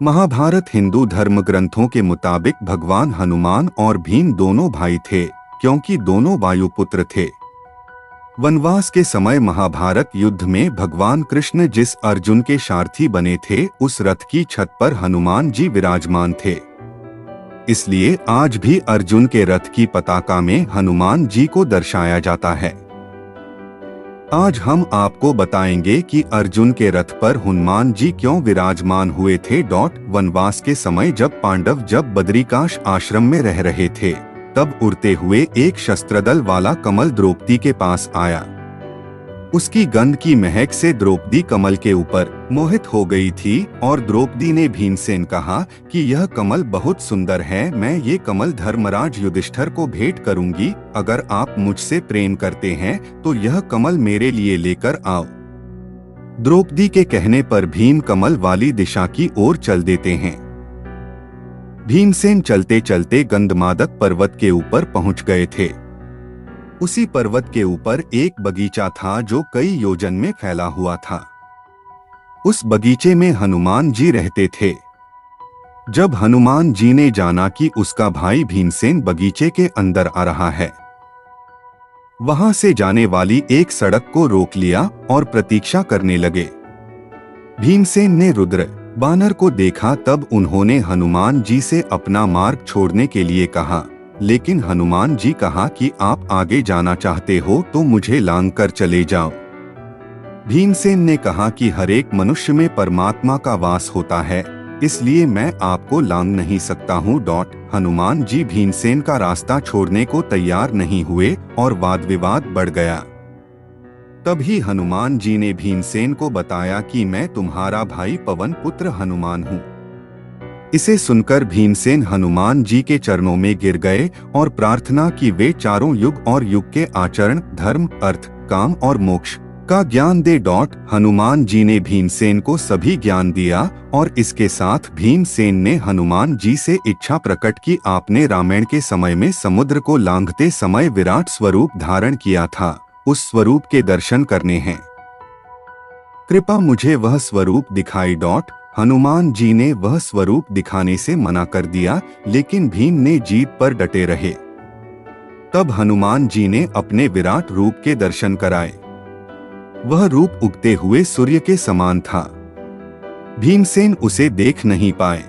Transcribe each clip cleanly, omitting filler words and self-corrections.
महाभारत हिंदू धर्म ग्रंथों के मुताबिक भगवान हनुमान और भीम दोनों भाई थे, क्योंकि दोनों वायुपुत्र थे। वनवास के समय महाभारत युद्ध में भगवान कृष्ण जिस अर्जुन के सारथी बने थे, उस रथ की छत पर हनुमान जी विराजमान थे। इसलिए आज भी अर्जुन के रथ की पताका में हनुमान जी को दर्शाया जाता है। आज हम आपको बताएंगे कि अर्जुन के रथ पर हनुमान जी क्यों विराजमान हुए थे। वनवास के समय जब पांडव बद्रिकाश आश्रम में रह रहे थे, तब उड़ते हुए एक शस्त्रदल वाला कमल द्रौपदी के पास आया। उसकी गंध की महक से द्रौपदी कमल के ऊपर मोहित हो गई थी और द्रौपदी ने भीमसेन कहा कि यह कमल बहुत सुंदर है, मैं ये कमल धर्मराज युधिष्ठिर को भेंट करूंगी। अगर आप मुझसे प्रेम करते हैं तो यह कमल मेरे लिए लेकर आओ। द्रौपदी के कहने पर भीम कमल वाली दिशा की ओर चल देते हैं। भीमसेन चलते चलते गंधमादक पर्वत के ऊपर पहुंच गए थे। उसी पर्वत के ऊपर एक बगीचा था जो कई योजन में फैला हुआ था। उस बगीचे में हनुमान जी रहते थे। जब हनुमान जी ने जाना कि उसका भाई भीमसेन बगीचे के अंदर आ रहा है, वहां से जाने वाली एक सड़क को रोक लिया और प्रतीक्षा करने लगे। भीमसेन ने रुद्र बानर को देखा, तब उन्होंने हनुमान जी से अपना मार्ग छोड़ने के लिए कहा, लेकिन हनुमान जी कहा कि आप आगे जाना चाहते हो तो मुझे लांग कर चले जाओ। भीमसेन ने कहा कि हर एक मनुष्य में परमात्मा का वास होता है, इसलिए मैं आपको लांग नहीं सकता हूँ। हनुमान जी भीमसेन का रास्ता छोड़ने को तैयार नहीं हुए और वाद विवाद बढ़ गया। तभी हनुमान जी ने भीमसेन को बताया कि मैं तुम्हारा भाई पवन पुत्र हनुमान हूँ। इसे सुनकर भीमसेन हनुमान जी के चरणों में गिर गए और प्रार्थना की वे चारों युग और युग के आचरण, धर्म, अर्थ, काम और मोक्ष का ज्ञान दे। हनुमान जी ने भीमसेन को सभी ज्ञान दिया और इसके साथ भीमसेन ने हनुमान जी से इच्छा प्रकट की। आपने रामायण के समय में समुद्र को लांघते समय विराट स्वरूप धारण किया था, उस स्वरूप के दर्शन करने हैं, कृपा मुझे वह स्वरूप दिखाई। हनुमान जी ने वह स्वरूप दिखाने से मना कर दिया, लेकिन भीम ने जीत पर डटे रहे। तब हनुमान जी ने अपने विराट रूप के दर्शन कराए। वह रूप उगते हुए सूर्य के समान था। भीमसेन उसे देख नहीं पाए।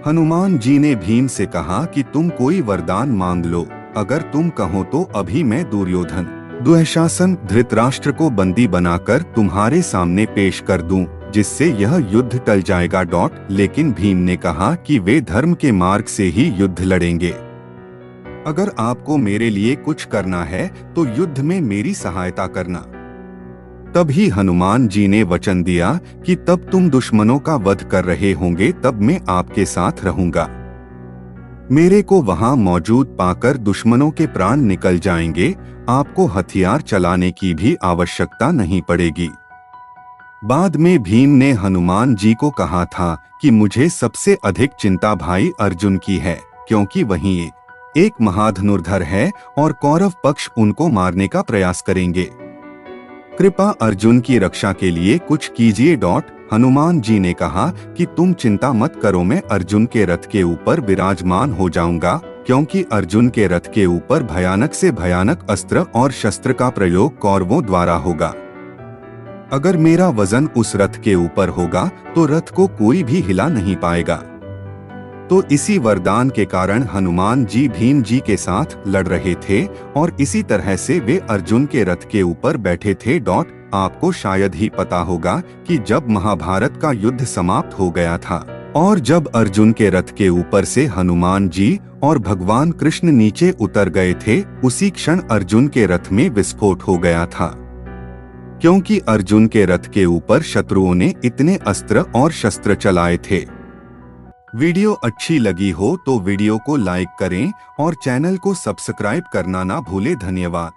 हनुमान जी ने भीम से कहा कि तुम कोई वरदान मांग लो, अगर तुम कहो तो अभी मैं दुर्योधन, दुःशासन, धृतराष्ट्र को बंदी बनाकर तुम्हारे सामने पेश कर दूं, जिससे यह युद्ध टल जाएगा। लेकिन भीम ने कहा कि वे धर्म के मार्ग से ही युद्ध लड़ेंगे। अगर आपको मेरे लिए कुछ करना है तो युद्ध में मेरी सहायता करना। तभी हनुमान जी ने वचन दिया कि तब तुम दुश्मनों का वध कर रहे होंगे तब मैं आपके साथ रहूंगा। मेरे को वहां मौजूद पाकर दुश्मनों के प्राण निकल जाएंगे, आपको हथियार चलाने की भी आवश्यकता नहीं पड़ेगी। बाद में भीम ने हनुमान जी को कहा था कि मुझे सबसे अधिक चिंता भाई अर्जुन की है, क्योंकि वही एक महाधनुर्धर है और कौरव पक्ष उनको मारने का प्रयास करेंगे। कृपा अर्जुन की रक्षा के लिए कुछ कीजिए। हनुमान जी ने कहा कि तुम चिंता मत करो, मैं अर्जुन के रथ के ऊपर विराजमान हो जाऊंगा, क्योंकि अर्जुन के रथ के ऊपर भयानक से भयानक अस्त्र और शस्त्र का प्रयोग कौरवों द्वारा होगा। अगर मेरा वजन उस रथ के ऊपर होगा तो रथ को कोई भी हिला नहीं पाएगा। तो इसी वरदान के कारण हनुमान जी भीम जी के साथ लड़ रहे थे और इसी तरह से वे अर्जुन के रथ के ऊपर बैठे थे। आपको शायद ही पता होगा कि जब महाभारत का युद्ध समाप्त हो गया था और जब अर्जुन के रथ के ऊपर से हनुमान जी और भगवान कृष्ण नीचे उतर गए थे, उसी क्षण अर्जुन के रथ में विस्फोट हो गया था, क्योंकि अर्जुन के रथ के ऊपर शत्रुओं ने इतने अस्त्र और शस्त्र चलाए थे। वीडियो अच्छी लगी हो तो वीडियो को लाइक करें और चैनल को सब्सक्राइब करना ना भूलें। धन्यवाद।